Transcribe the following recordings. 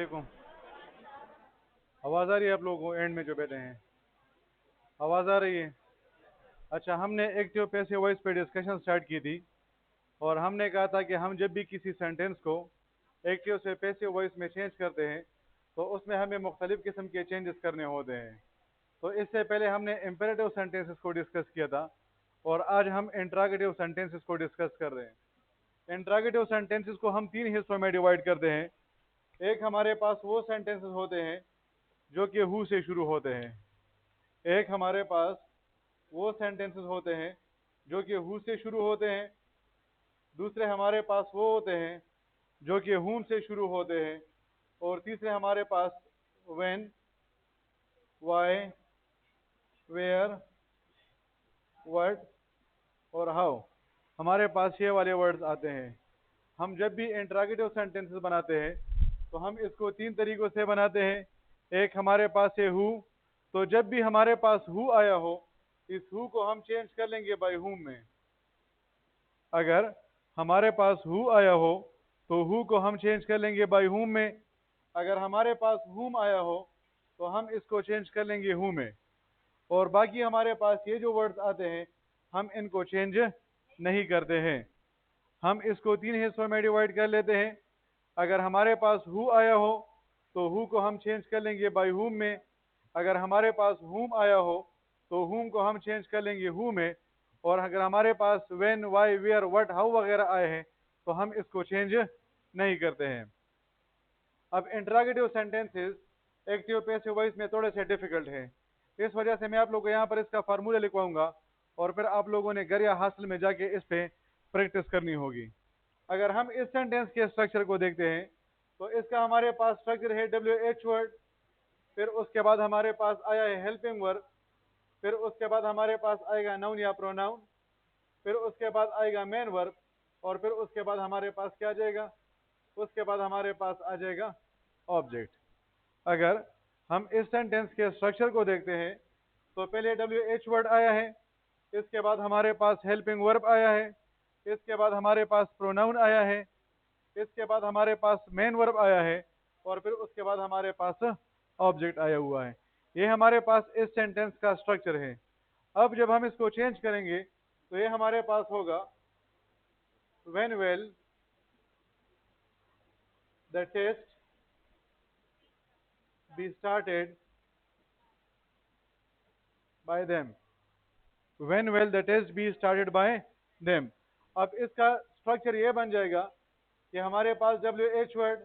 देखो, आवाज़ आ रही है आप लोगों को? एंड में जो बैठे हैं, आवाज़ आ रही है? अच्छा, हमने एक्टिव पैसिव वॉइस पे डिस्कशन स्टार्ट की थी और हमने कहा था कि हम जब भी किसी सेंटेंस को एक्टिव से पैसिव वॉइस में चेंज करते हैं तो उसमें हमें मुख्तलिफ किस्म के चेंजेस करने होते हैं। तो इससे पहले हमने इम्पेरेटिव सेंटेंसेस को डिस्कस किया था और आज हम इंट्रागेटिव सेंटेंसेस को डिस्कस कर रहे हैं। इंट्रागेटिव सेंटेंसेस को हम तीन हिस्सों में डिवाइड करते हैं। एक हमारे पास वो सेंटेंसेस होते हैं जो कि हु से शुरू होते हैं। एक हमारे पास वो सेंटेंसेस होते हैं जो कि हु से शुरू होते हैं। दूसरे हमारे पास वो होते हैं जो कि हुम से शुरू होते हैं। और तीसरे हमारे पास व्हेन, वाई, वेयर, व्हाट और हाउ, हमारे पास ये वाले वर्ड्स आते हैं। हम जब भी इंट्रागेटिव सेंटेंसेस बनाते हैं तो हम इसको तीन तरीकों से बनाते हैं। एक हमारे पास है हु। तो जब भी हमारे पास हु आया हो, इस हु को हम चेंज कर लेंगे बाय हुम में। अगर हमारे पास हु आया हो तो हु को हम चेंज कर लेंगे बाय हुम में। अगर हमारे पास हुम आया हो तो हम इसको चेंज कर लेंगे हु में। और बाकी हमारे पास ये जो वर्ड्स आते हैं हम इनको चेंज नहीं करते हैं। हम इसको तीन हिस्सों में डिवाइड कर लेते हैं। अगर हमारे पास हु आया हो तो हु को हम चेंज कर लेंगे बाय हुम में। अगर हमारे पास हुम आया हो तो हुम को हम चेंज कर लेंगे हु में। और अगर हमारे पास when, why, where, what, how वगैरह आए हैं तो हम इसको चेंज नहीं करते हैं। अब interrogative sentences active passive voice में थोड़े से डिफिकल्ट हैं। इस वजह से मैं आप लोगों को यहाँ पर इसका फार्मूला लिखवाऊंगा और फिर आप लोगों ने घर या हासिल में जाके इस पे प्रैक्टिस करनी होगी। अगर हम इस सेंटेंस के स्ट्रक्चर को देखते हैं तो इसका हमारे पास स्ट्रक्चर है WH वर्ड, फिर उसके बाद हमारे पास आया है हेल्पिंग वर्ब, फिर उसके बाद हमारे पास आएगा नाउन या प्रोनाउन, फिर उसके बाद आएगा मेन वर्ब और फिर उसके बाद हमारे पास क्या आ जाएगा? उसके बाद हमारे पास आ जाएगा ऑब्जेक्ट। अगर हम इस सेंटेंस के स्ट्रक्चर को देखते हैं तो पहले WH वर्ड आया है, इसके बाद हमारे पास हेल्पिंग वर्ब आया है, इसके बाद हमारे पास प्रोनाउन आया है, इसके बाद हमारे पास मेन वर्ब आया है और फिर उसके बाद हमारे पास ऑब्जेक्ट आया हुआ है। ये हमारे पास इस सेंटेंस का स्ट्रक्चर है। अब जब हम इसको चेंज करेंगे तो ये हमारे पास होगा when will the test be started by them. When will the test be started by them. अब इसका स्ट्रक्चर ये बन जाएगा कि हमारे पास WH वर्ड,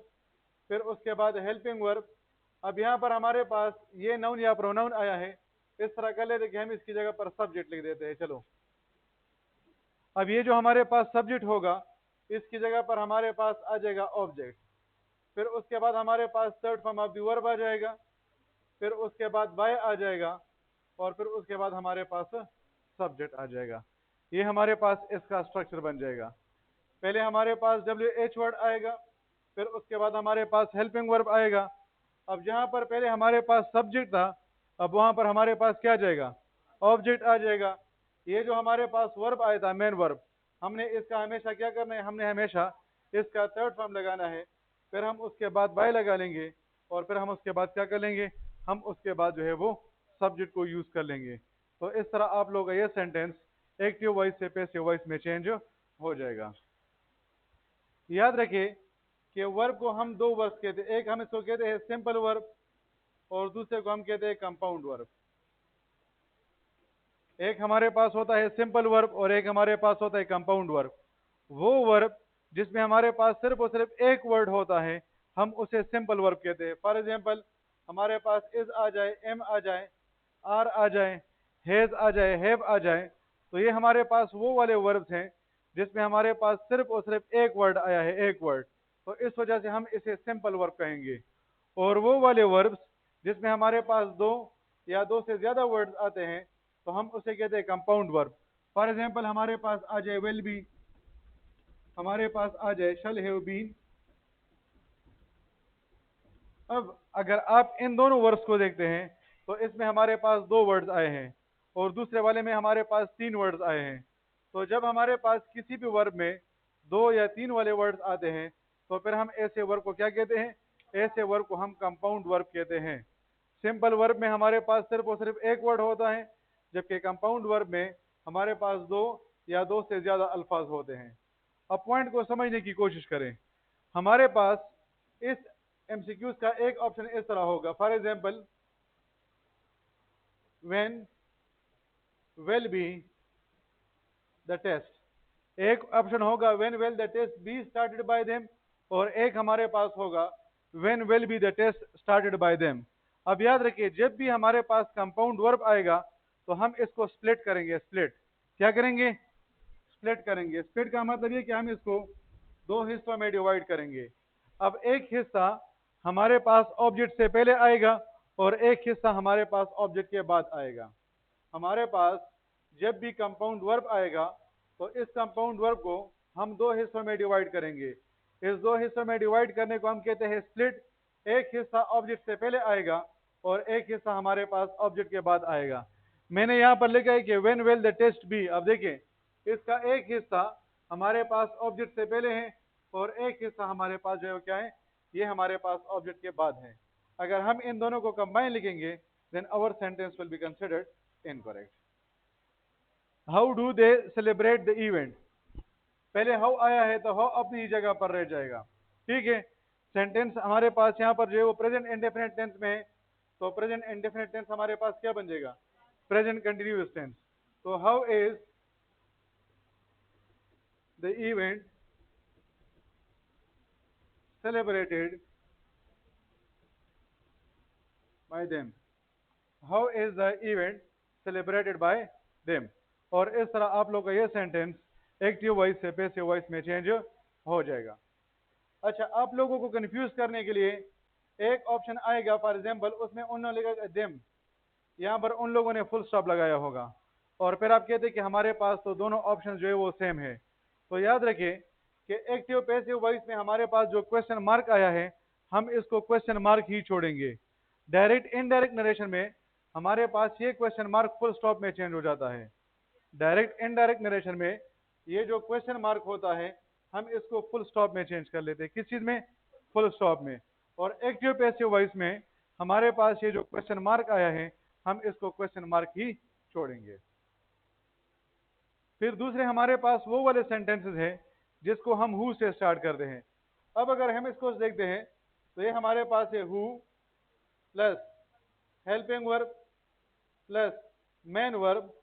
फिर उसके बाद हेल्पिंग वर्ब। अब यहाँ पर हमारे पास ये नाउन या प्रोनाउन आया है, इस तरह कर लेते कि हम इसकी जगह पर सब्जेक्ट लिख देते हैं। चलो, अब ये जो हमारे पास सब्जेक्ट होगा इसकी जगह पर हमारे पास आ जाएगा ऑब्जेक्ट। फिर उसके बाद हमारे पास third form of the verb आ जाएगा, फिर उसके बाद बाय आ जाएगा और फिर उसके बाद हमारे पास सब्जेक्ट आ जाएगा। ये हमारे पास इसका स्ट्रक्चर बन जाएगा। पहले हमारे पास WH वर्ड आएगा, फिर उसके बाद हमारे पास हेल्पिंग वर्ब आएगा। अब जहां पर पहले हमारे पास सब्जेक्ट था, अब वहां पर हमारे पास क्या जाएगा? ऑब्जेक्ट आ जाएगा। ये जो हमारे पास वर्ब आया था मेन वर्ब, हमने इसका हमेशा क्या करना है? हमने हमेशा इसका थर्ड फॉर्म लगाना है। फिर हम उसके बाद बाय लगा लेंगे और फिर हम उसके बाद क्या कर लेंगे? हम उसके बाद जो है वो सब्जेक्ट को यूज कर लेंगे। तो इस तरह आप लोग का ये सेंटेंस एक्टिव वॉइस से पैसिव वॉइस में चेंज हो जाएगा। याद रखिए कि वर्ब को हम दो वर्ब कहते हैं। एक हम इसको कहते हैं सिंपल वर्ब और दूसरे को हम कहते हैं कंपाउंड वर्ब। एक हमारे पास होता है सिंपल वर्ब और एक हमारे पास होता है कंपाउंड वर्ब। वो वर्ब जिसमें हमारे पास सिर्फ और सिर्फ एक वर्ड होता है हम उसे सिंपल वर्ब कहते हैं। फॉर एग्जांपल, हमारे पास इज आ जाए, एम आ जाए, आर आ जाए, हैज आ जाए, हैव आ जाए, तो ये हमारे पास वो वाले वर्ब्स हैं जिसमें हमारे पास सिर्फ और सिर्फ एक वर्ड आया है, एक वर्ड। तो इस वजह से हम इसे सिंपल वर्ब कहेंगे। और वो वाले वर्ब्स जिसमें हमारे पास दो या दो से ज्यादा वर्ड्स आते हैं तो हम उसे कहते हैं कंपाउंड वर्ब। फॉर एग्जांपल, हमारे पास आ जाए विल बी, हमारे पास आ जाए शल हैव बीन। अब अगर आप इन दोनों वर्ड्स को देखते हैं तो इसमें हमारे पास दो वर्ड्स आए हैं और दूसरे वाले में हमारे पास तीन वर्ड्स आए हैं। तो जब हमारे पास किसी भी वर्ब में दो या तीन वाले वर्ड्स आते हैं तो फिर हम ऐसे वर्ब को क्या कहते हैं? ऐसे वर्ब को हम कंपाउंड वर्ब कहते हैं। सिंपल वर्ब में हमारे पास सिर्फ और सिर्फ एक वर्ड होता है, जबकि कंपाउंड वर्ब में हमारे पास दो या दो से ज्यादा अल्फाज होते हैं। अब पॉइंट को समझने की कोशिश करें। हमारे पास इस एमसीक्यूज का एक ऑप्शन इस तरह होगा, for example when will be the test. एक ऑप्शन होगा when will the test be started by them, और एक हमारे पास होगा when will be the test started by them. अब याद रखिए, जब भी हमारे पास कंपाउंड वर्ब आएगा तो हम इसको स्प्लिट करेंगे। स्प्लिट क्या करेंगे? स्प्लिट करेंगे। स्प्लिट का मतलब ये कि हम इसको दो हिस्सों में डिवाइड करेंगे। अब एक हिस्सा हमारे पास ऑब्जेक्ट से पहले आएगा और एक हिस्सा हमारे पास ऑब्जेक्ट के बाद आएगा। हमारे पास जब भी कंपाउंड वर्ब आएगा तो इस कंपाउंड वर्ब को हम दो हिस्सों में डिवाइड करेंगे। इस दो हिस्सों में डिवाइड करने को हम कहते हैं स्प्लिट। एक हिस्सा ऑब्जेक्ट से पहले आएगा और एक हिस्सा हमारे पास ऑब्जेक्ट के बाद आएगा। मैंने यहाँ पर लिखा है कि when will the test be. अब देखिए, इसका एक हिस्सा हमारे पास ऑब्जेक्ट से पहले है और एक हिस्सा हमारे पास जो है क्या है, ये हमारे पास ऑब्जेक्ट के बाद है। अगर हम इन दोनों को कंबाइन लिखेंगे then our sentence will be considered incorrect. How do they celebrate the event. पहले हाउ आया है तो हाउ अपनी जगह पर रह जाएगा, ठीक है। सेंटेंस हमारे पास यहाँ पर जो है वो प्रेजेंट इंडेफिनिट टेंस में है, तो प्रेजेंट इंडेफिनिट टेंस हमारे पास क्या बन जाएगा? Present continuous tense. तो how is the event celebrated by them. How is the event celebrated by them. और इस तरह आप लोग का ये सेंटेंस एक्टिव वॉइस से पैसिव वॉइस में चेंज हो जाएगा। अच्छा, आप लोगों को कंफ्यूज करने के लिए एक ऑप्शन आएगा, फॉर एग्जांपल उसमें उन्होंने लिखा देम, यहाँ पर उन लोगों ने फुल स्टॉप लगाया होगा और फिर आप कहते हैं कि हमारे पास तो दोनों ऑप्शन जो है वो सेम है। तो याद रखिए कि एक्टिव पैसिव वॉइस में हमारे पास जो क्वेश्चन मार्क आया है हम इसको क्वेश्चन मार्क ही छोड़ेंगे। डायरेक्ट इनडायरेक्ट नरेशन में हमारे पास ये क्वेश्चन मार्क फुल स्टॉप में चेंज हो जाता है। डायरेक्ट इनडायरेक्ट नरेशन में ये जो क्वेश्चन मार्क होता है हम इसको फुल स्टॉप में चेंज कर लेते हैं। किस चीज में? फुल स्टॉप में। और एक्टिव पैसिव वॉइस में हमारे पास ये जो क्वेश्चन मार्क आया है हम इसको क्वेश्चन मार्क ही छोड़ेंगे। फिर दूसरे हमारे पास वो वाले सेंटेंसेस हैं जिसको हम हु से स्टार्ट करते हैं। अब अगर हम इसको देखते हैं तो ये हमारे पास है who plus helping verb plus main verb,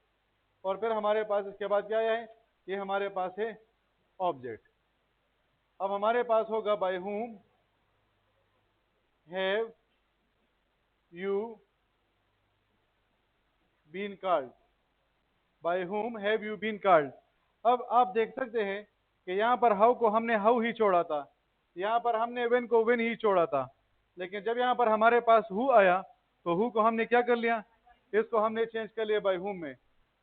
और फिर हमारे पास इसके बाद क्या है? ये हमारे पास है ऑब्जेक्ट। अब हमारे पास होगा by whom have you been called. By whom have you been called. अब आप देख सकते हैं कि यहाँ पर हाउ को हमने हाउ ही छोड़ा था, यहाँ पर हमने वेन को वेन ही छोड़ा था, लेकिन जब यहाँ पर हमारे पास हु आया तो हु को हमने क्या कर लिया? इसको हमने चेंज कर लिया बाय whom में।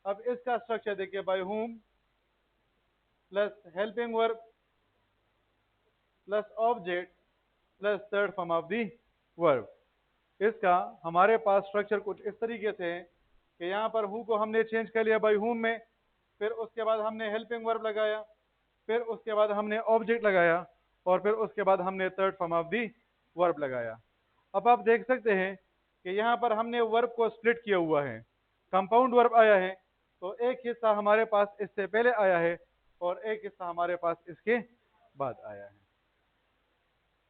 अब इसका स्ट्रक्चर देखिए, by whom plus helping verb plus object plus third form of the verb. इसका हमारे पास स्ट्रक्चर कुछ इस तरीके से है कि यहाँ पर हु को हमने चेंज कर लिया बाय whom में, फिर उसके बाद हमने हेल्पिंग वर्ब लगाया, फिर उसके बाद हमने ऑब्जेक्ट लगाया, और फिर उसके बाद हमने third form of the verb लगाया। अब आप देख सकते हैं कि यहाँ पर हमने वर्ब को स्प्लिट किया हुआ है। कंपाउंड वर्ब आया है तो एक हिस्सा हमारे पास इससे पहले आया है और एक हिस्सा हमारे पास इसके बाद आया है।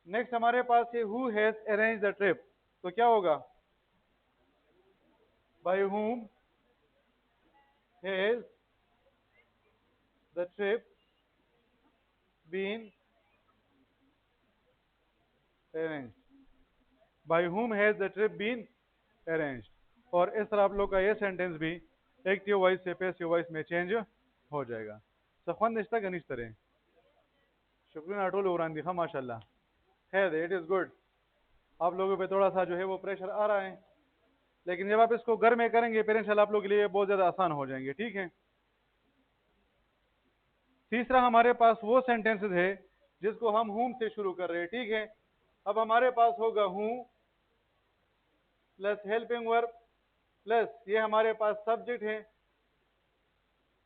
नेक्स्ट हमारे पास है who has arrange the trip. तो क्या होगा? By whom has the trip been arranged. By whom has the trip been arranged. और इस तरह आप लोग का ये सेंटेंस भी एक्टिव वॉइस से पैसिव वॉइस में चेंज हो जाएगा। सखवन निश्ता गनिश तरह शुक्रिया अटोल उरान दिखा माशाल्लाह। खैर इट इज गुड। आप लोगों पे थोड़ा सा जो है वो प्रेशर आ रहा है, लेकिन जब आप इसको घर में करेंगे फिर इंशाल्लाह आप लोगों के लिए बहुत ज्यादा आसान हो जाएंगे, ठीक है। तीसरा हमारे पास वो सेंटेंसेस है जिसको हम whom से शुरू कर रहे हैं, ठीक है। अब हमारे पास होगा who plus helping verb plus ये हमारे पास सब्जेक्ट है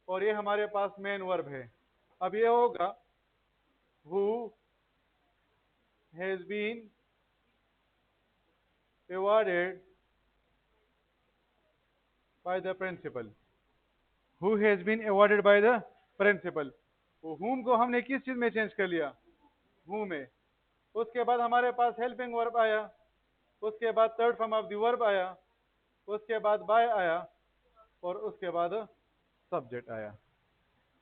और ये हमारे पास मेन वर्ब है। अब ये होगा who has been awarded by the principal, who has been awarded by the principal। वो whom को हमने किस चीज में चेंज कर लिया, who में। उसके बाद हमारे पास हेल्पिंग वर्ब आया, उसके बाद third form of the verb आया, उसके बाद बाय आया, और उसके बाद सब्जेक्ट आया।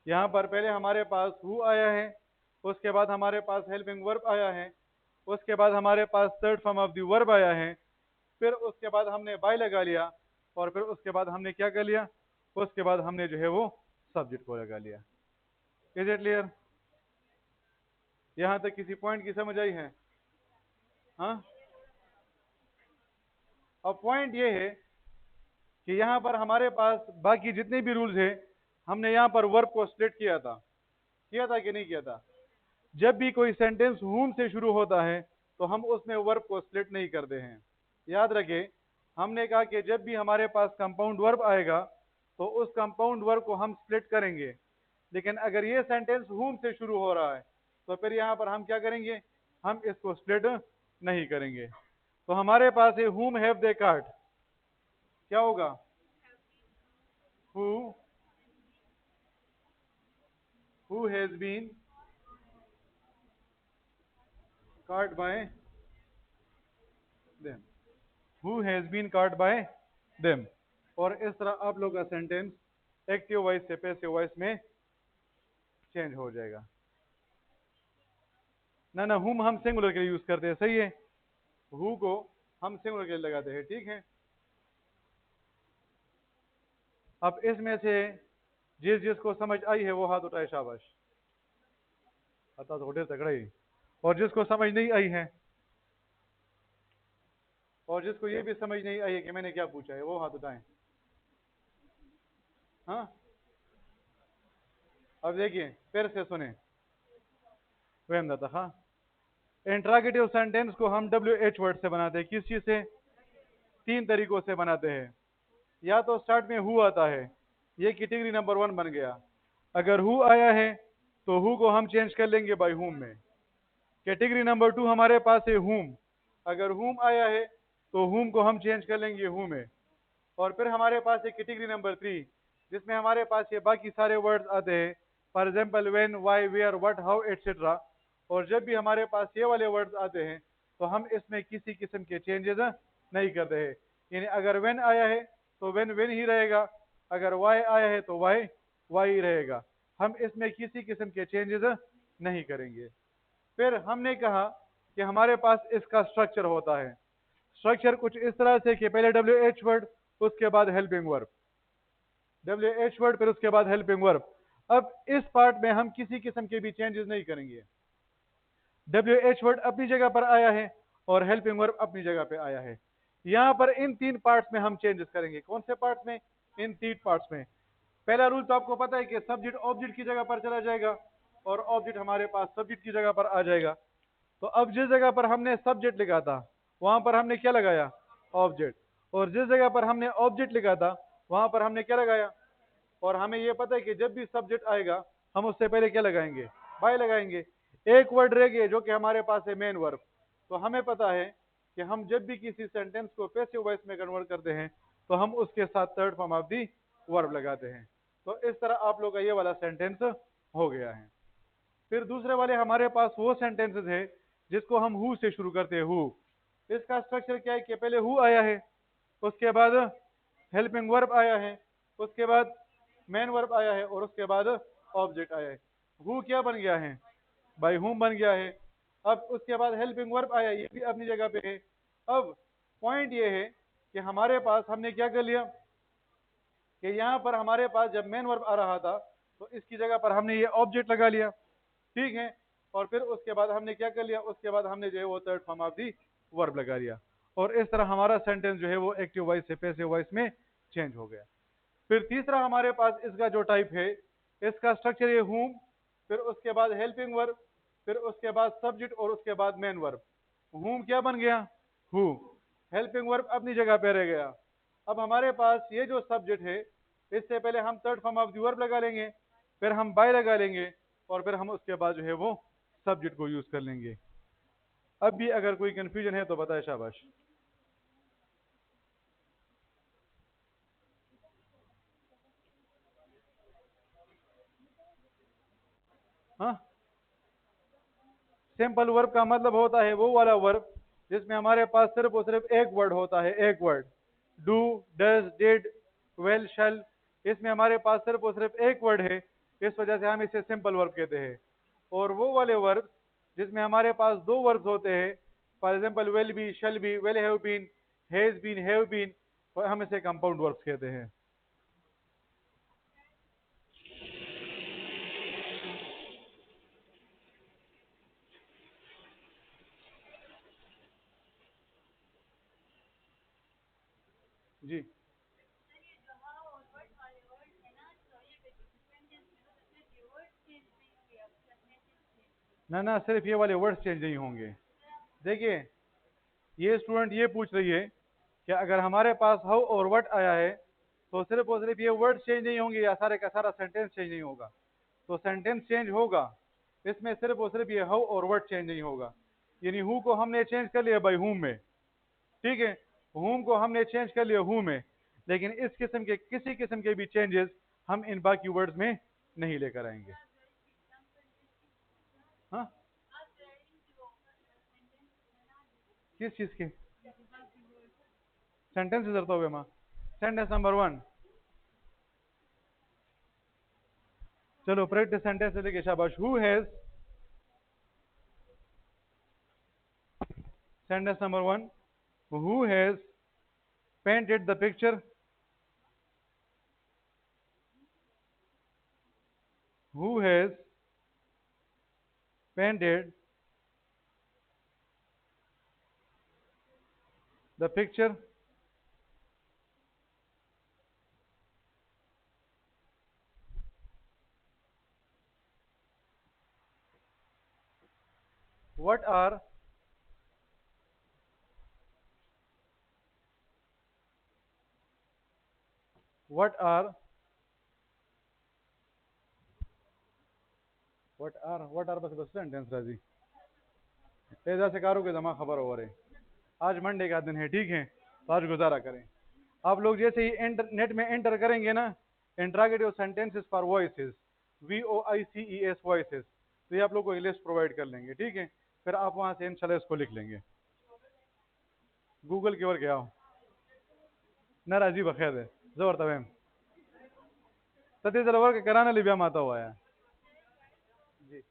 यहाँ पर पहले हमारे पास हु आया है, उसके बाद हमारे पास हेल्पिंग वर्ब आया है, उसके बाद हमारे पास third form of the verb आया है, फिर उसके बाद हमने बाय लगा लिया, और फिर उसके बाद हमने क्या कर लिया, उसके बाद हमने जो है वो सब्जेक्ट को लगा लिया। Is it clear? यहाँ तक किसी पॉइंट की समझ आई है? हाँ। अब पॉइंट ये है कि यहाँ पर हमारे पास बाकी जितने भी रूल्स हैं, हमने यहाँ पर वर्ब को स्प्लिट किया था कि नहीं किया था? जब भी कोई सेंटेंस हुम से शुरू होता है तो हम उसमें वर्ब को स्प्लिट नहीं करते हैं। याद रखें, हमने कहा कि जब भी हमारे पास कंपाउंड वर्ब आएगा तो उस कंपाउंड वर्ब को हम स्प्लिट करेंगे, लेकिन अगर ये सेंटेंस हुम से शुरू हो रहा है तो फिर यहाँ पर हम क्या करेंगे, हम इसको स्प्लिट नहीं करेंगे। तो हमारे पास है हुम हैव दे कार्ड, क्या होगा, who has been card by them, who has been card by them. और इस तरह आप लोग का सेंटेंस एक्टिव वॉइस से पैसिव वॉइस में चेंज हो जाएगा। ना हुम हम सिंगुलर के लिए यूज करते हैं, सही है, हु को हम सिंगुलर के लिए लगाते हैं, ठीक है। अब इसमें से जिस जिसको समझ आई है वो हाथ उठाए, शाबाश, तो होटल तकड़ा ही। और जिसको समझ नहीं आई है, और जिसको ये भी समझ नहीं आई है कि मैंने क्या पूछा है, वो हाथ उठाएं। हाँ, अब देखिए फिर से सुने। वहम दाता, हाँ, इंट्रागेटिव सेंटेंस को हम WH वर्ड से बनाते हैं। किस चीज से? 3 तरीकों से बनाते हैं। या तो स्टार्ट में हु आता है, ये कैटेगरी नंबर 1 बन गया। अगर हु आया है तो हु को हम चेंज कर लेंगे बाय हुम में। कैटेगरी नंबर 2 हमारे पास है हुम, अगर हुम आया है तो हुम को हम चेंज कर लेंगे हु में। और फिर हमारे पास है कैटेगरी नंबर 3, जिसमें हमारे पास ये बाकी सारे वर्ड्स आते हैं, for example when, why, where, what, how, etcetera. और जब भी हमारे पास ये वाले वर्ड्स आते हैं तो हम इसमें किसी किस्म के चेंजेस नहीं करते हैं। यानी अगर व्हेन आया है तो व्हेन ही रहेगा, अगर वाई आया है तो वाई ही रहेगा। हम इसमें किसी किस्म के चेंजेस नहीं करेंगे। फिर हमने कहा कि हमारे पास इसका स्ट्रक्चर होता है। स्ट्रक्चर कुछ इस तरह से कि पहले WH वर्ड, उसके बाद हेल्पिंग वर्ब, WH वर्ड, फिर उसके बाद हेल्पिंग वर्ब। अब इस पार्ट में हम किसी किस्म के भी चेंजेस नहीं करेंगे। WH वर्ड अपनी जगह पर आया है और हेल्पिंग वर्ब अपनी जगह पे आया है। यहाँ पर इन 3 पार्ट्स में हम चेंजेस करेंगे। कौन से पार्ट्स में? इन 3 पार्ट्स में। पहला रूल तो आपको पता है कि सब्जेक्ट ऑब्जेक्ट की जगह पर चला जाएगा और ऑब्जेक्ट हमारे पास सब्जेक्ट की जगह पर आ जाएगा। तो अब जिस जगह पर हमने सब्जेक्ट लिखा था वहां पर हमने क्या लगाया? ऑब्जेक्ट। और जिस जगह पर हमने ऑब्जेक्ट लिखा था वहां पर हमने क्या लगाया? और हमें यह पता है कि जब भी सब्जेक्ट आएगा हम उससे पहले क्या लगाएंगे? बाय लगाएंगे। एक वर्ड रह गया जो कि हमारे पास है मेन वर्ब। तो हमें पता है कि हम जब भी किसी सेंटेंस को पैसिव वॉइस में कन्वर्ट करते हैं तो हम उसके साथ third form of the verb लगाते हैं। तो इस तरह आप लोग का ये वाला सेंटेंस हो गया है। फिर दूसरे वाले हमारे पास वो सेंटेंसेस है जिसको हम हु से शुरू करते हैं। हु, इसका स्ट्रक्चर क्या है कि पहले हु आया है, उसके बाद हेल्पिंग वर्ब आया है, उसके बाद मेन वर्ब आया है और उसके बाद ऑब्जेक्ट आया है। हु क्या बन गया है? बाय हुम बन गया है। अब उसके बाद हेल्पिंग वर्ब आया, ये भी अपनी जगह पे है। अब पॉइंट ये है कि हमारे पास हमने क्या कर लिया कि यहाँ पर हमारे पास जब मेन वर्ब आ रहा था तो इसकी जगह पर हमने ये ऑब्जेक्ट लगा लिया, ठीक है। और फिर उसके बाद हमने क्या कर लिया? उसके बाद हमने जो है वो third form of the verb लगा लिया। और इस तरह हमारा सेंटेंस जो है वो एक्टिव वॉइस से पैसिव वॉइस में चेंज हो गया। फिर तीसरा हमारे पास इसका जो टाइप है, इसका स्ट्रक्चर ये हुम, फिर उसके बाद हेल्पिंग वर्ब, फिर उसके बाद सब्जेक्ट और उसके बाद मेन वर्ब। हुम क्या बन गया? हु। हेल्पिंग वर्ब अपनी जगह पे रह गया। अब हमारे पास ये जो सब्जेक्ट है, इससे पहले हम third form of the verb लगा लेंगे, फिर हम बाय लगा लेंगे और फिर हम उसके बाद जो है वो सब्जेक्ट को यूज कर लेंगे। अब भी अगर कोई कंफ्यूजन है तो बताए, शाबाश। हाँ, सिंपल वर्ब का मतलब होता है वो वाला वर्ब जिसमें हमारे पास सिर्फ और सिर्फ एक वर्ड होता है, एक word. Do, does, did, will, shall, इसमें हमारे पास सिर्फ और सिर्फ एक वर्ड है, इस वजह से हम इसे सिंपल वर्ब कहते हैं। और वो वाले वर्ब जिसमें हमारे पास दो वर्ब्स होते हैं, for example will be, shall be, will have been, has been, have been, हम इसे कंपाउंड वर्ब्स कहते हैं। जी, ना ना, सिर्फ ये वाले वर्ड्स चेंज नहीं होंगे। देखिए, ये स्टूडेंट ये पूछ रही है कि अगर हमारे पास हाउ और व्हाट आया है तो सिर्फ और सिर्फ ये वर्ड चेंज नहीं होंगे या सारे का सारा सेंटेंस चेंज नहीं होगा? तो सेंटेंस चेंज होगा, इसमें सिर्फ और सिर्फ ये हाउ और व्हाट चेंज नहीं होगा। यानी हु को हमने चेंज कर लिया बाई हुम में, ठीक है, हुम को हमने चेंज कर लिया हु में, लेकिन इस किस्म के किसी किस्म के भी चेंजेस हम इन बाकी वर्ड्स में नहीं लेकर आएंगे। हाँ, किस चीज के सेंटेंस करता हुए माँ? सेंटेंस नंबर 1, चलो प्रैक्टिस सेंटेंस से देखिए, शाबाश। Who has, sentence number 1, who has painted the picture? Who has painted the picture? What are what are what are बस सेंटेंस राजी ऐसा से कारों के जमा खबर हो रहे। आज मंडे का दिन है, ठीक है, तो आज गुजारा करें। आप लोग जैसे ही नेट में एंटर करेंगे ना, interrogative sentences for voices, VOICES voices, तो ये आप लोग को लिस्ट प्रोवाइड कर लेंगे, ठीक है। फिर आप वहां से इंशाल्लाह इसको लिख लेंगे। गूगल की ओर गया हो नाराजी बखैर है, जोर तवेम सती जलवर के कराना लिबिया माता हुआ है। जी,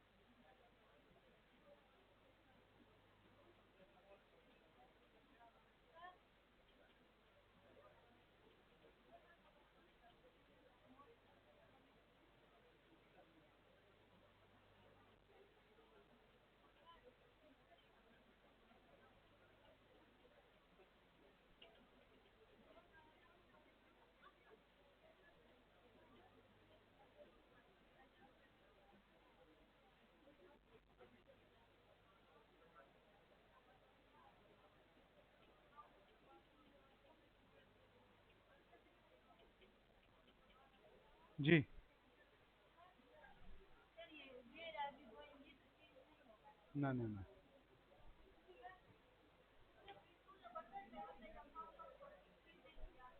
जी, ना ना ना,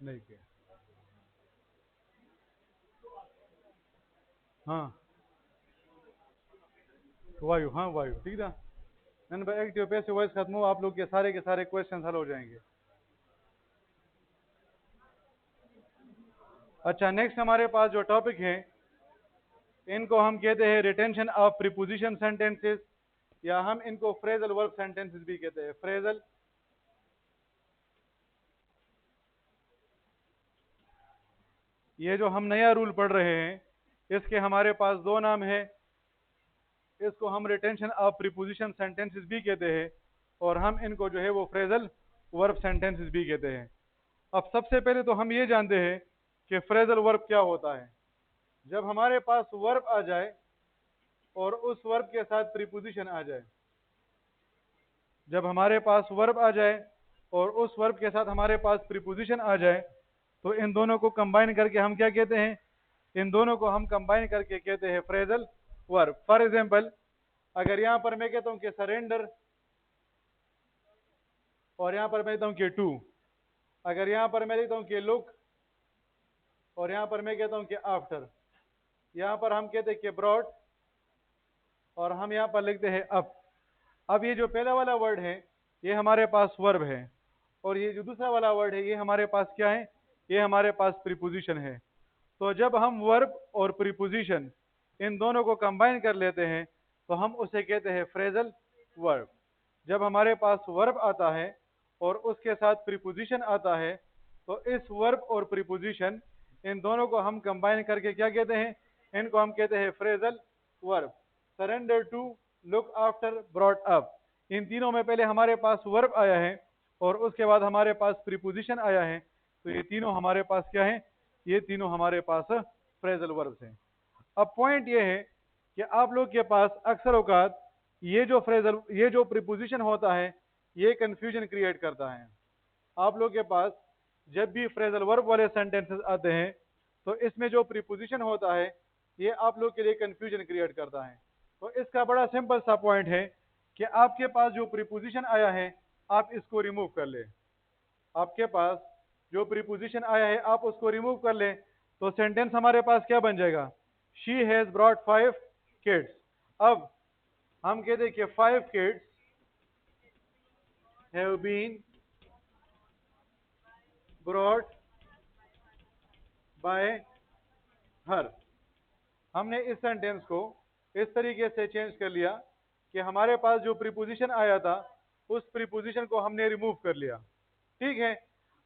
नहीं किया। हाँ, वायु, हाँ वायु, ठीक था। मैंने भाई एक्टिव पैसे वॉइस खत्म हो, आप लोग के सारे क्वेश्चन हल हो जाएंगे। अच्छा, नेक्स्ट हमारे पास जो टॉपिक है, इनको हम कहते हैं रिटेंशन ऑफ प्रीपोजिशन सेंटेंसेस, या हम इनको फ्रेजल वर्ब सेंटेंसेस भी कहते हैं। फ्रेजल, ये जो हम नया रूल पढ़ रहे हैं, इसके हमारे पास दो नाम है। इसको हम रिटेंशन ऑफ प्रीपोजिशन सेंटेंसेस भी कहते हैं, और हम इनको जो है वो फ्रेजल वर्ब सेंटेंसेस भी कहते हैं। अब सबसे पहले तो हम ये जानते हैं कि फ्रेजल वर्ब क्या होता है। जब हमारे पास वर्ब आ जाए और उस वर्ब के साथ प्रीपोजिशन आ जाए, जब हमारे पास वर्ब आ जाए और उस वर्ब के साथ हमारे पास प्रीपोजिशन आ जाए, तो इन दोनों को कंबाइन करके हम क्या कहते हैं? इन दोनों को हम कंबाइन करके कहते हैं फ्रेजल वर्ब। फॉर एग्जांपल, अगर यहां पर मैं कहता हूं कि सरेंडर, और यहां पर मैं कहता हूं कि टू, अगर यहां पर मैं लिखता हूं कि लुक, और यहां पर मैं कहता हूं कि आफ्टर, यहां पर हम कहते हैं कि ब्रॉड, और हम यहाँ पर लिखते हैं अब ये जो पहला वाला वर्ड है ये हमारे पास वर्ब है, और ये जो दूसरा वाला वर्ड है ये हमारे पास क्या है, ये हमारे पास प्रीपोजिशन है। तो जब हम वर्ब और प्रीपोजिशन इन दोनों को कंबाइन कर लेते हैं तो हम उसे कहते हैं फ्रेजल वर्ब। जब हमारे पास वर्ब आता है और उसके साथ प्रीपोजिशन आता है तो इस वर्ब और प्रीपोजिशन इन दोनों को हम कंबाइन करके क्या कहते हैं, इनको हम कहते हैं phrasal verb. Surrender to, look after, brought up, इन तीनों में पहले हमारे पास वर्ब आया है और उसके बाद हमारे पास प्रीपोजिशन आया है, तो ये तीनों हमारे पास क्या है, ये तीनों हमारे पास फ्रेजल वर्ब्स हैं। अब पॉइंट ये है कि आप लोग के पास अक्सर औकात ये जो प्रीपोजिशन होता है ये कंफ्यूजन क्रिएट करता है। आप लोग के पास जब भी फ्रेजल वर्ब वाले सेंटेंसेस आते हैं तो इसमें जो प्रीपोजिशन होता है ये आप लोग के लिए कंफ्यूजन क्रिएट करता है। तो इसका बड़ा सिंपल सा पॉइंट है कि आपके पास जो प्रीपोजिशन आया है आप इसको रिमूव कर ले। आपके पास जो प्रीपोजिशन आया है आप उसको रिमूव कर ले तो सेंटेंस हमारे पास क्या बन जाएगा, शी हैज ब्रॉट 5 किड्स। अब हम कहते हैं कि 5 kids have been brought by her. हमने इस सेंटेंस को इस तरीके से चेंज कर लिया कि हमारे पास जो प्रीपोजिशन आया था उस प्रीपोजिशन को हमने रिमूव कर लिया, ठीक है।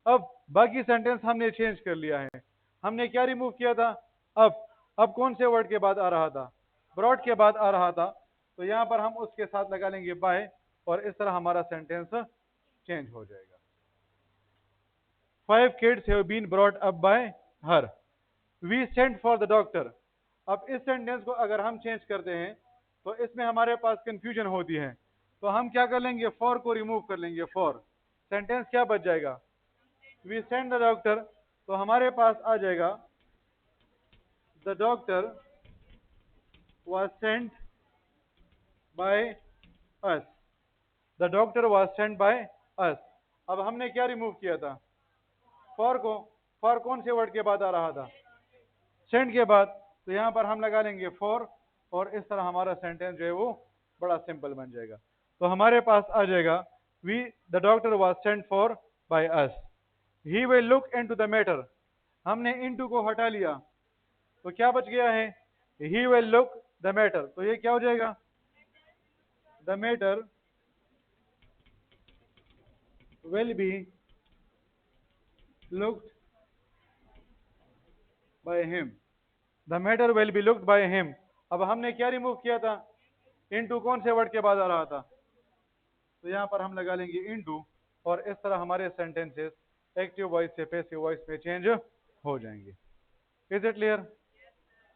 अब बाकी सेंटेंस हमने चेंज कर लिया है। हमने क्या रिमूव किया था, अब कौन से वर्ड के बाद आ रहा था, ब्रॉड के बाद आ रहा था, तो यहां पर हम उसके साथ लगा लेंगे बाय और इस तरह हमारा सेंटेंस चेंज हो जाएगा। 5 kids have been brought up by her. We sent for the doctor. अब इस सेंटेंस को अगर हम चेंज करते हैं तो इसमें हमारे पास कंफ्यूजन होती है, तो हम क्या कर लेंगे, फॉर को रिमूव कर लेंगे। फॉर सेंटेंस क्या बच जाएगा, वी सेंड द डॉक्टर, तो हमारे पास आ जाएगा the doctor was sent by us. The doctor was sent by us. अब हमने क्या रिमूव किया था, फॉर को। फॉर कौन से वर्ड के बाद आ रहा था, सेंड के बाद, तो यहां पर हम लगा लेंगे फॉर और इस तरह हमारा सेंटेंस जो है वो बड़ा सिंपल बन जाएगा। तो हमारे पास आ जाएगा the doctor was sent for by us, he will look into the matter. हमने इनटू को हटा लिया तो क्या बच गया है, he will look the matter, तो ये क्या हो जाएगा, the matter will be looked by him. The matter will be looked by him. अब हमने क्या रिमूव किया था, इनटू कौन से वर्ड के बाद आ रहा था, तो यहां पर हम लगा लेंगे इनटू और इस तरह हमारे सेंटेंसेस एक्टिव वॉइस से पैसिव वॉइस में चेंज हो जाएंगे। इज इट क्लियर,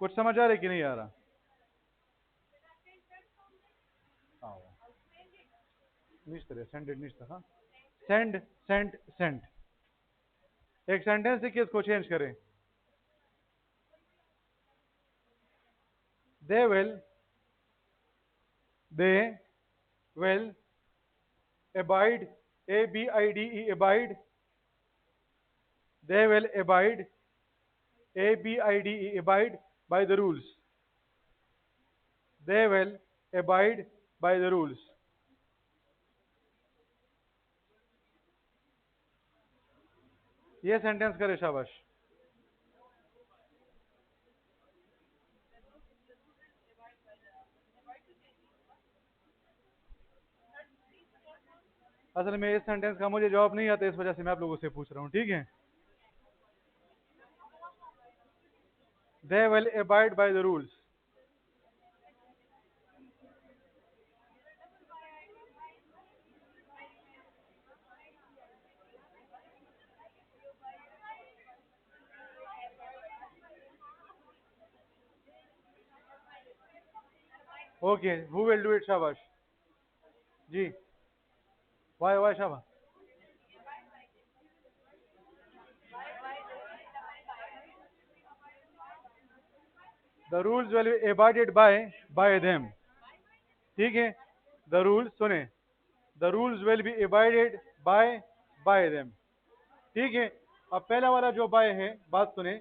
कुछ समझ आ रहा है कि नहीं आ रहा, हाँ सेंड सेंट सेंट। एक सेंटेंस देखिए इसको चेंज करें, they will abide, abide, abide, they will abide, abide, abide by the rules, they will abide by the rules। ये सेंटेंस करे शाबाश। असल में इस सेंटेंस का मुझे जवाब नहीं आता, इस वजह से मैं आप लोगों से पूछ रहा हूं, ठीक है। They will abide by the rules। Okay, who will do it, शाबाश जी, वाई शाबाश। The rules will be abided by them, ठीक है। द रूल्स सुने, the rules will be abided by them, ठीक है। अब पहला वाला जो बाय है, बात सुने,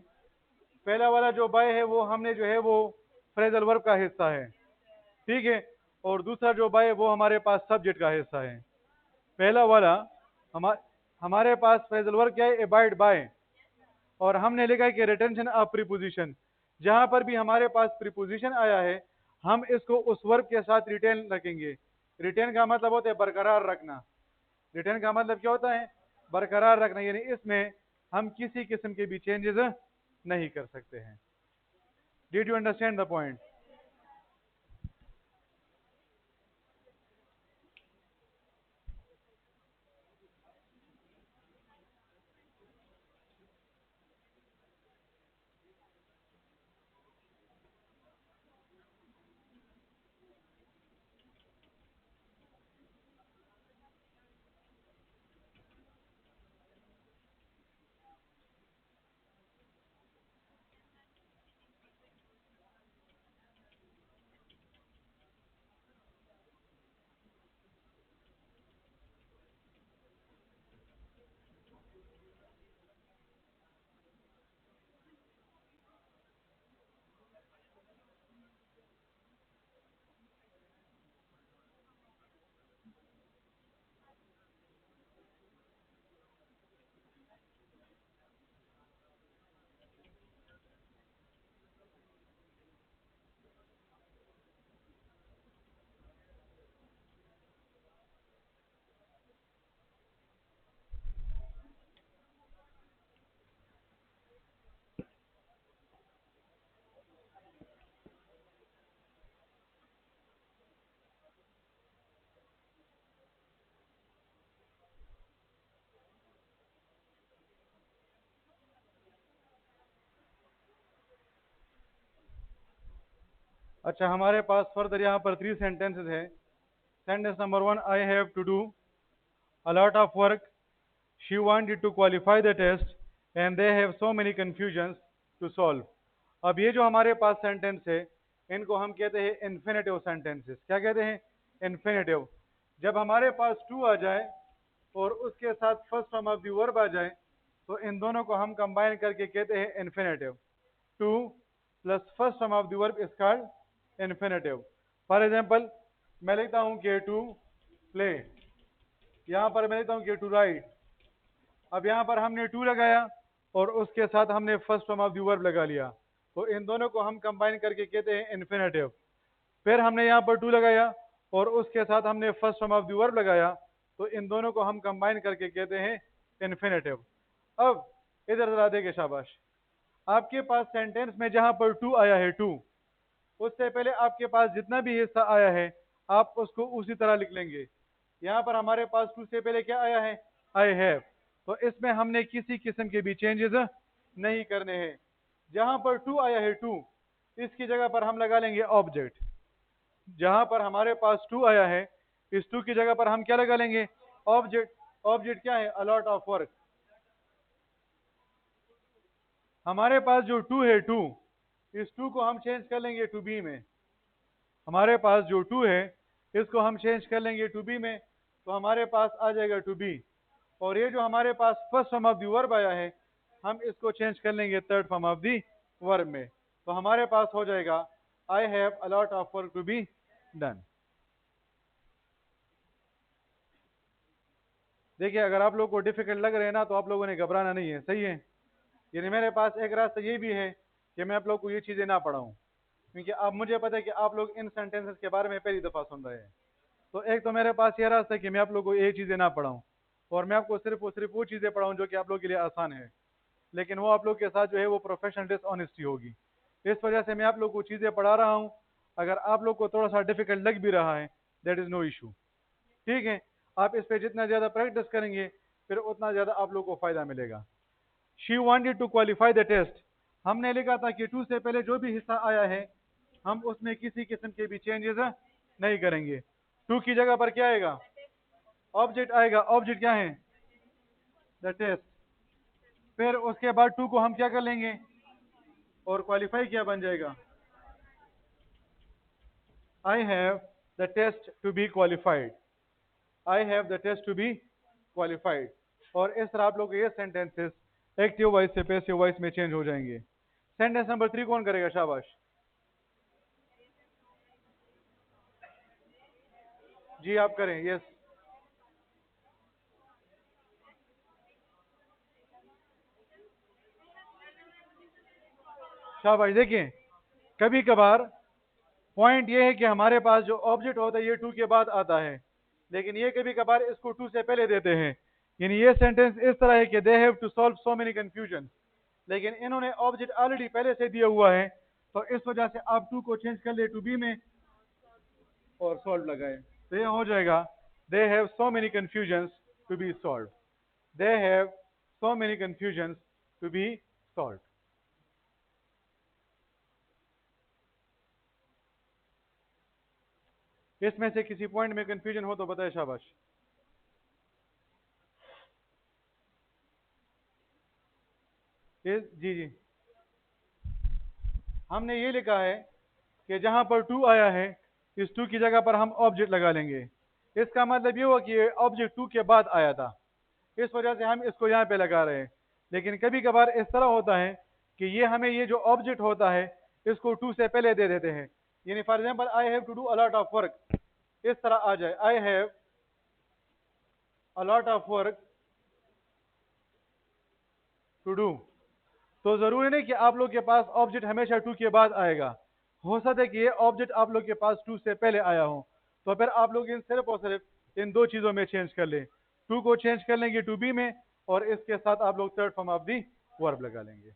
पहला वाला जो बाय है वो हमने जो है वो फ्रेजल वर्ब का हिस्सा है, ठीक है। और दूसरा जो बाय वो हमारे पास सब्जेक्ट का हिस्सा है। पहला वाला हमारे पास फ्रेजल वर्ब क्या है, एबाइड बाय, और हमने लिखा है कि रिटेंशन ऑफ प्रीपोजिशन। जहां पर भी हमारे पास प्रीपोजिशन आया है हम इसको उस वर्ब के साथ रिटेन रखेंगे। रिटेन का मतलब होता है बरकरार रखना। रिटेन का मतलब क्या होता है, बरकरार रखना, यानी इसमें हम किसी किस्म के भी चेंजेस नहीं कर सकते हैं। Did you understand the point? अच्छा, हमारे पास फर्दर यहाँ पर 3 सेंटेंसेस है। Sentence number 1, I have to do a lot of work. She wanted to qualify the test and they have so many confusions to solve. अब ये जो हमारे पास सेंटेंस है इनको हम कहते हैं इन्फिनेटिव सेंटेंसेस। क्या कहते हैं? इन्फिनेटिव। जब हमारे पास टू आ जाए और उसके साथ first form of the verb आ जाए तो इन दोनों को हम कंबाइन करके कहते हैं infinitive. Two plus first form of the verb is called infinitive. For example मैं लिखता हूं कि टू प्ले, यहां पर मैं लिखता हूं कि टू राइट। अब यहां पर हमने टू लगाया और उसके साथ हमने first form of the verb लगा लिया, तो इन दोनों को हम कंबाइन करके कहते हैं इन्फिनेटिव। फिर हमने यहां पर टू लगाया और उसके साथ हमने first form of the verb लगाया, तो इन दोनों को हम कंबाइन करके कहते हैं इन्फिनेटिव। अब इधर जरा देखे, शाबाश। आपके पास सेंटेंस में जहां पर टू आया है, टू, उससे पहले आपके पास जितना भी हिस्सा आया है आप उसको उसी तरह लिख लेंगे। यहाँ पर हमारे पास टू से पहले क्या आया है, आई हैव, तो इसमें हमने किसी किस्म के भी चेंजेस नहीं करने हैं। जहां पर टू आया है, टू, इसकी जगह पर हम लगा लेंगे ऑब्जेक्ट। जहां पर हमारे पास टू आया है इस टू की जगह पर हम क्या लगा लेंगे, ऑब्जेक्ट। ऑब्जेक्ट क्या है, अलॉट ऑफ वर्क। हमारे पास जो टू है, टू, इस टू को हम चेंज कर लेंगे टू बी में। हमारे पास जो टू है इसको हम चेंज कर लेंगे टू बी में, तो हमारे पास आ जाएगा टू बी। और ये जो हमारे पास first form of the verb आया है हम इसको चेंज कर लेंगे third form of the verb में, तो हमारे पास हो जाएगा I have a lot of work to be done. देखिए, अगर आप लोग को डिफिकल्ट लग रहे हैं ना तो आप लोगों ने घबराना नहीं है, सही है। यानी मेरे पास एक रास्ता ये भी है कि मैं आप लोग को ये चीज़ें ना पढ़ाऊँ, क्योंकि अब मुझे पता है कि आप लोग इन सेंटेंसेस के बारे में पहली दफ़ा सुन रहे हैं। तो एक तो मेरे पास ये रास्ता है कि मैं आप लोगों को ये चीज़ें ना पढ़ाऊँ और मैं आपको सिर्फ और सिर्फ वो चीज़ें पढ़ाऊँ जो कि आप लोग के लिए आसान है, लेकिन वो आप लोग के साथ जो है वो प्रोफेशनल डिसऑनेस्टी होगी। इस वजह से मैं आप लोग को चीज़ें पढ़ा रहा हूँ। अगर आप लोग को थोड़ा सा डिफिकल्ट लग भी रहा है दैट इज़ नो इशू, ठीक है। आप इस पर जितना ज़्यादा प्रैक्टिस करेंगे फिर उतना ज़्यादा आप लोग को फ़ायदा मिलेगा। She wanted to qualify the test, हमने लिखा था कि टू से पहले जो भी हिस्सा आया है हम उसमें किसी किस्म के भी चेंजेस नहीं करेंगे। टू की जगह पर क्या आएगा, ऑब्जेक्ट आएगा। ऑब्जेक्ट क्या है, द टेस्ट। फिर उसके बाद टू को हम क्या कर लेंगे, और क्वालिफाई क्या बन जाएगा, I have the test to be qualified. I have the test to be qualified. और इस तरह आप लोग ये सेंटेंसेस एक्टिव वॉइस से पैसिव वॉइस में चेंज हो जाएंगे। सेंटेंस नंबर 3 कौन करेगा, शाबाश। जी आप करें, यस। शाबाश। देखिए, कभी कभार पॉइंट ये है कि हमारे पास जो ऑब्जेक्ट होता है ये टू के बाद आता है, लेकिन ये कभी कभार इसको टू से पहले देते हैं। यानी ये सेंटेंस इस तरह है कि they have to solve so many confusion, लेकिन इन्होंने ऑब्जेक्ट ऑलरेडी पहले से दिया हुआ है, तो इस वजह से आप टू को चेंज कर ले टू बी में और सॉल्व लगाए, तो ये हो जाएगा they have so many confusion to be solve. They have so many confusion to be solve. इसमें से किसी पॉइंट में कंफ्यूजन हो तो बताए, शाबाश। जी जी, हमने ये लिखा है कि जहां पर टू आया है, इस टू की जगह पर हम ऑब्जेक्ट लगा लेंगे। इसका मतलब ये हुआ कि ये ऑब्जेक्ट टू के बाद आया था, इस वजह से हम इसको यहाँ पे लगा रहे हैं। लेकिन कभी कभार इस तरह होता है कि ये हमें ये जो ऑब्जेक्ट होता है इसको टू से पहले दे देते हैं। यानी for example I have to do a lot of work, इस तरह आ जाए I have a lot of work to do, तो जरूरी नहीं कि आप लोग के पास ऑब्जेक्ट हमेशा टू के बाद आएगा। हो सकता है कि ये ऑब्जेक्ट आप लोग के पास टू से पहले आया हो, तो फिर आप लोग इन सिर्फ और सिर्फ इन दो चीजों में चेंज कर लें। टू को चेंज कर लेंगे टू बी में, और इसके साथ आप लोग third form of the verb लगा लेंगे।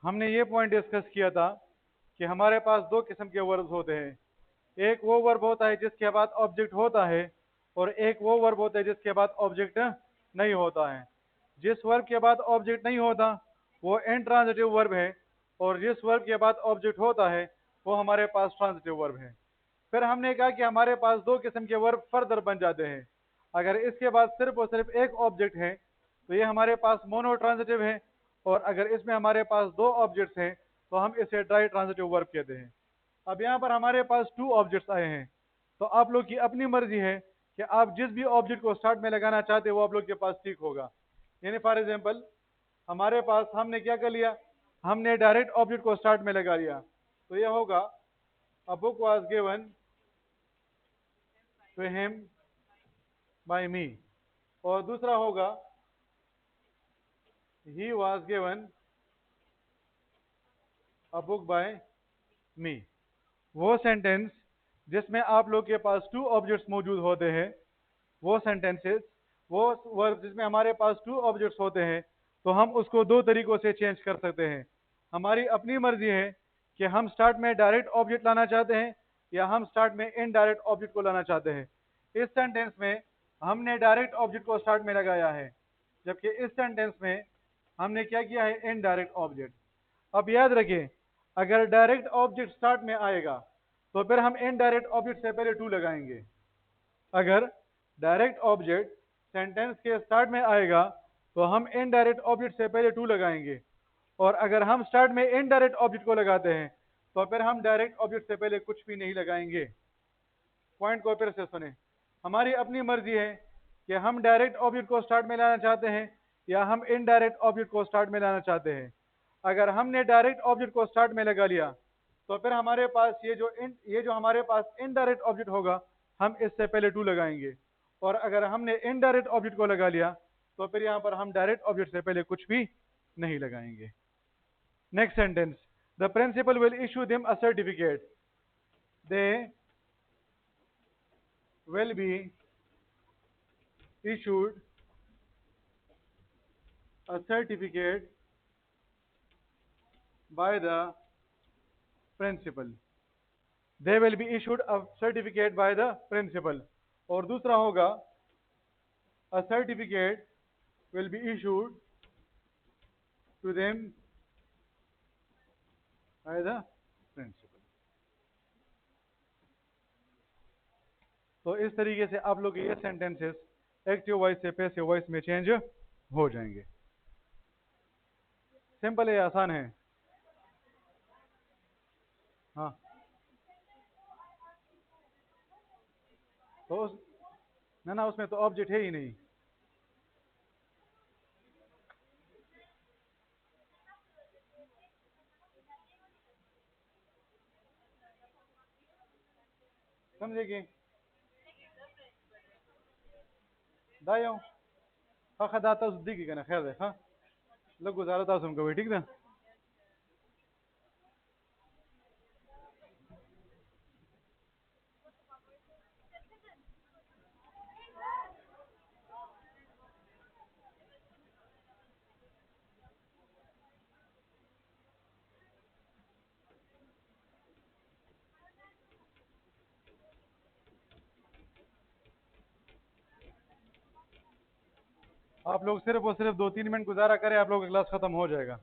हमने ये पॉइंट डिस्कस किया था कि हमारे पास दो किस्म के वर्ब्स होते हैं। एक वो वर्ब होता है जिसके बाद ऑब्जेक्ट होता है, और एक वो वर्ब होता है जिसके बाद ऑब्जेक्ट नहीं होता है। जिस वर्ब के बाद ऑब्जेक्ट नहीं होता वो इनट्रांजिटिव वर्ब है, और जिस वर्ब के बाद ऑब्जेक्ट होता है वो हमारे पास ट्रांजिटिव वर्ब है। फिर हमने कहा कि हमारे पास दो किस्म के वर्ब फर्दर बन जाते हैं। अगर इसके बाद सिर्फ और सिर्फ एक ऑब्जेक्ट है तो ये हमारे पास मोनो ट्रांजिटिव है, और अगर इसमें हमारे पास दो ऑब्जेक्ट्स हैं तो हम इसे ट्राई ट्रांजिटिव वर्ब कहते हैं। अब यहाँ पर हमारे पास टू ऑब्जेक्ट्स आए हैं, तो आप लोग की अपनी मर्जी है कि आप जिस भी ऑब्जेक्ट को स्टार्ट में लगाना चाहते हैं वो आप लोग के पास ठीक होगा। यानी फॉर एग्जांपल हमारे पास हमने क्या कर लिया, हमने डायरेक्ट ऑब्जेक्ट को स्टार्ट में लगा लिया, तो ये होगा a book was given to him by me, और दूसरा होगा he was given a book by me. वो सेंटेंस जिसमें आप लोग के पास टू ऑब्जेक्ट्स मौजूद होते हैं, वो सेंटेंसेस, वो वर्ब जिसमें हमारे पास टू ऑब्जेक्ट्स होते हैं, तो हम उसको दो तरीकों से चेंज कर सकते हैं। हमारी अपनी मर्जी है कि हम स्टार्ट में डायरेक्ट ऑब्जेक्ट लाना चाहते हैं या हम स्टार्ट में इनडायरेक्ट ऑब्जेक्ट को लाना चाहते हैं। इस सेंटेंस में हमने डायरेक्ट ऑब्जेक्ट को स्टार्ट में लगाया है, जबकि इस सेंटेंस में हमने क्या किया है, इनडायरेक्ट ऑब्जेक्ट। अब याद रखें, अगर डायरेक्ट ऑब्जेक्ट स्टार्ट में आएगा तो फिर हम इनडायरेक्ट ऑब्जेक्ट से पहले टू लगाएंगे। अगर डायरेक्ट ऑब्जेक्ट सेंटेंस के स्टार्ट में आएगा तो हम इनडायरेक्ट ऑब्जेक्ट से पहले टू लगाएंगे, और अगर हम स्टार्ट में इनडायरेक्ट ऑब्जेक्ट को लगाते हैं तो फिर हम डायरेक्ट ऑब्जेक्ट से पहले कुछ भी नहीं लगाएंगे। पॉइंट को फिर से सुने, हमारी अपनी मर्जी है कि हम डायरेक्ट ऑब्जेक्ट को स्टार्ट में लाना चाहते हैं या हम इनडायरेक्ट ऑब्जेक्ट को स्टार्ट में लाना चाहते हैं। अगर हमने डायरेक्ट ऑब्जेक्ट को स्टार्ट में लगा लिया तो फिर हमारे पास ये जो हमारे पास इनडायरेक्ट ऑब्जेक्ट होगा हम इससे पहले टू लगाएंगे, और अगर हमने इनडायरेक्ट ऑब्जेक्ट को लगा लिया तो फिर यहाँ पर हम डायरेक्ट ऑब्जेक्ट से पहले कुछ भी नहीं लगाएंगे। Next sentence, the principal will issue them a certificate, they will be issued a certificate by the principal. They will be issued a certificate by the principal. और दूसरा होगा a certificate will be issued to them by the principal. तो इस तरीके से आप लोग ये सेंटेंसेस एक्टिव वॉइस से पैसिव वॉइस में चेंज हो जाएंगे। सिंपल है, आसान है। हाँ, तो ना उसमें तो ऑब्जेक्ट है ही नहीं। समझे दायो हाँ दाता उस दिखी ना खैर है हाँ लोग गुजारा था उनको भी ठीक ना। आप लोग सिर्फ और सिर्फ 2-3 मिनट गुजारा करें, आप लोगों का क्लास खत्म हो जाएगा।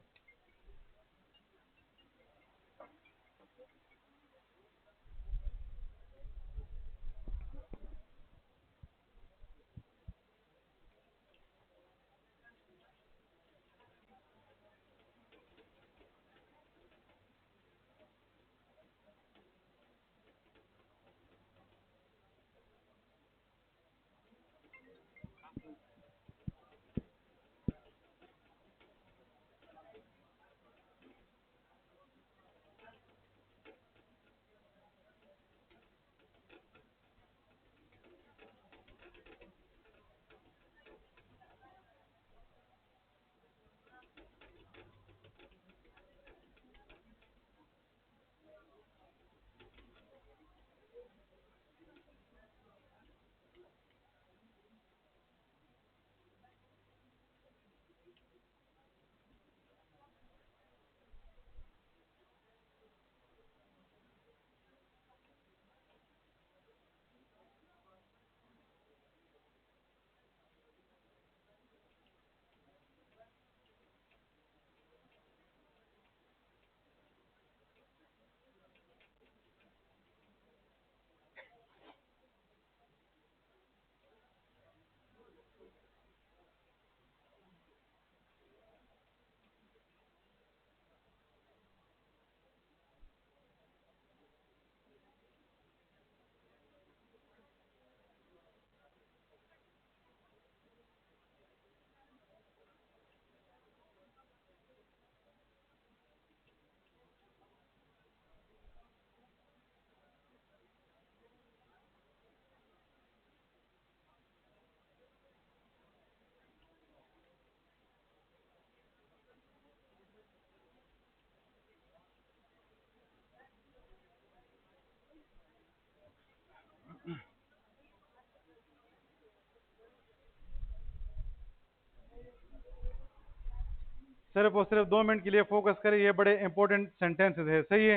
सिर्फ और सिर्फ 2 मिनट के लिए फोकस करें, ये बड़े इंपॉर्टेंट सेंटेंसेस है। सही है,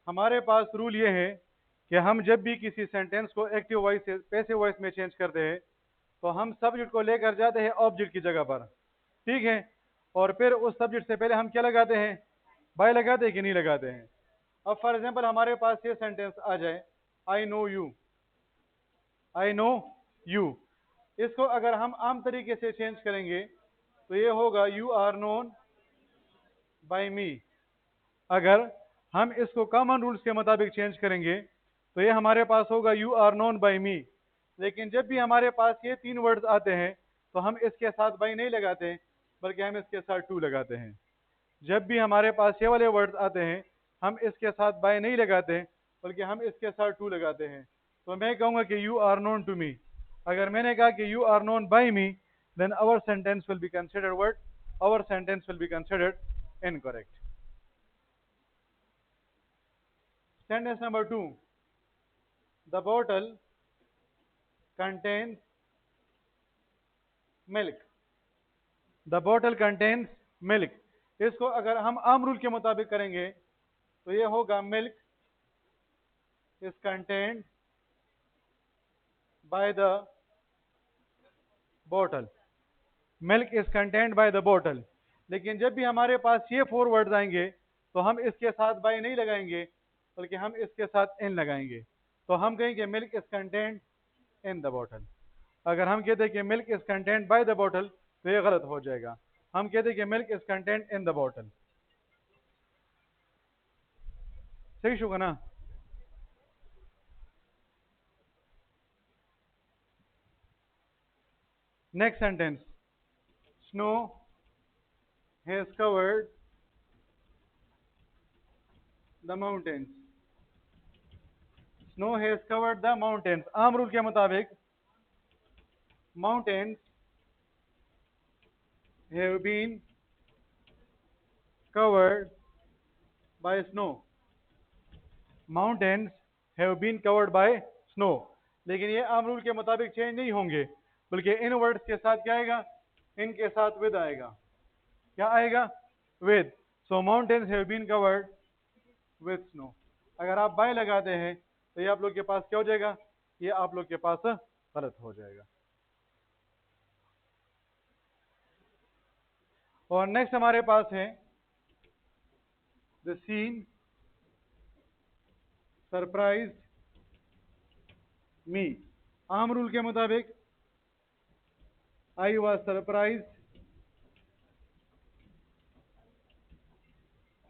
हमारे पास रूल ये है कि हम जब भी किसी सेंटेंस को एक्टिव वॉइस से पैसिव वॉइस में चेंज करते हैं तो हम सब्जेक्ट को लेकर जाते हैं ऑब्जेक्ट की जगह पर, ठीक है। और फिर उस सब्जेक्ट से पहले हम क्या लगाते हैं, बाय लगाते हैं कि नहीं लगाते हैं। अब फॉर एग्जांपल हमारे पास ये सेंटेंस आ जाए, I know you, I know you. इसको अगर हम आम तरीके से चेंज करेंगे तो ये होगा यू आर नोन बाय मी। अगर हम इसको कॉमन रूल्स के मुताबिक चेंज करेंगे तो ये हमारे पास होगा यू आर नोन बाय मी। लेकिन जब भी हमारे पास ये 3 वर्ड्स आते हैं तो हम इसके साथ बाई नहीं लगाते, बल्कि हम इसके साथ टू लगाते हैं। जब भी हमारे पास ये वाले वर्ड्स आते हैं हम इसके साथ बाय नहीं लगाते, बल्कि हम इसके साथ टू लगाते हैं। तो मैं कहूँगा कि you are known to me. अगर मैंने कहा कि you are known by me, then our sentence will be considered word, our sentence will be considered incorrect. Sentence number 2. The bottle contains milk, the bottle contains milk. इसको अगर हम आम rule के मुताबिक करेंगे तो ये होगा milk is contained by the bottle, milk is contained by the bottle. लेकिन जब भी हमारे पास ये 4 वर्ड्स आएंगे तो हम इसके साथ बाय नहीं लगाएंगे, बल्कि हम इसके साथ इन लगाएंगे। तो हम कहेंगे milk is contained in the bottle. अगर हम कहते हैं कि milk is contained by the bottle तो ये गलत हो जाएगा। हम कहते हैं कि milk is contained in the bottle. सही होगा ना? Next sentence, snow has covered the mountains. Snow has covered the mountains. आम रूल के मुताबिक mountains have been covered by snow. Mountains have been covered by snow. लेकिन ये आम rule के मुताबिक चेंज नहीं होंगे, बल्कि इन वर्ड्स के साथ क्या आएगा? इनके साथ विद आएगा। क्या आएगा? With. So mountains have been covered with snow. अगर आप बाय लगाते हैं तो ये आप लोग के पास क्या हो जाएगा? ये आप लोग के पास गलत हो जाएगा। और नेक्स्ट हमारे पास है द सीन सरप्राइज मी। आम रूल के मुताबिक I was surprise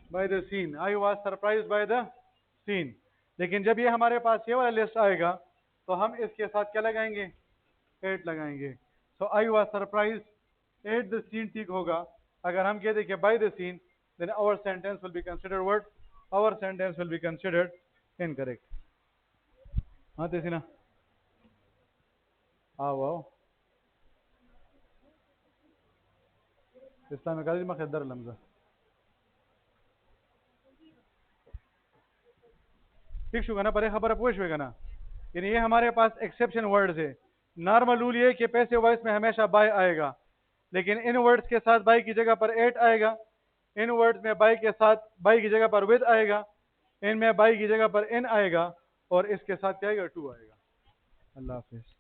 by the scene. I was surprise by the scene. लेकिन जब ये हमारे पास ये वाला लिस्ट आएगा तो हम इसके साथ क्या लगाएंगे? एट लगाएंगे। So I was surprise at the scene ठीक होगा। अगर हम कहते कि by the scene, then our sentence will be considered word, our sentence will be considered incorrect. हाँ तेसी ना आओ आओ इस्लामिक कॉलेज में खदर लमजा ठीक शुगा ना, परे खबर पूछ हुएगा ना। यानी ये हमारे पास एक्सेप्शन वर्ड्स है। नॉर्मल रूल ये कि पैसिव वॉइस में हमेशा बाय आएगा, लेकिन इन वर्ड्स के साथ बाय की जगह पर एट आएगा, इन वर्ड्स में बाय के साथ बाय की जगह पर विद आएगा, इनमें बाय की जगह पर इन आएगा, और इसके साथ क्या आएगा? टू आएगा। अल्लाह हाफिज़।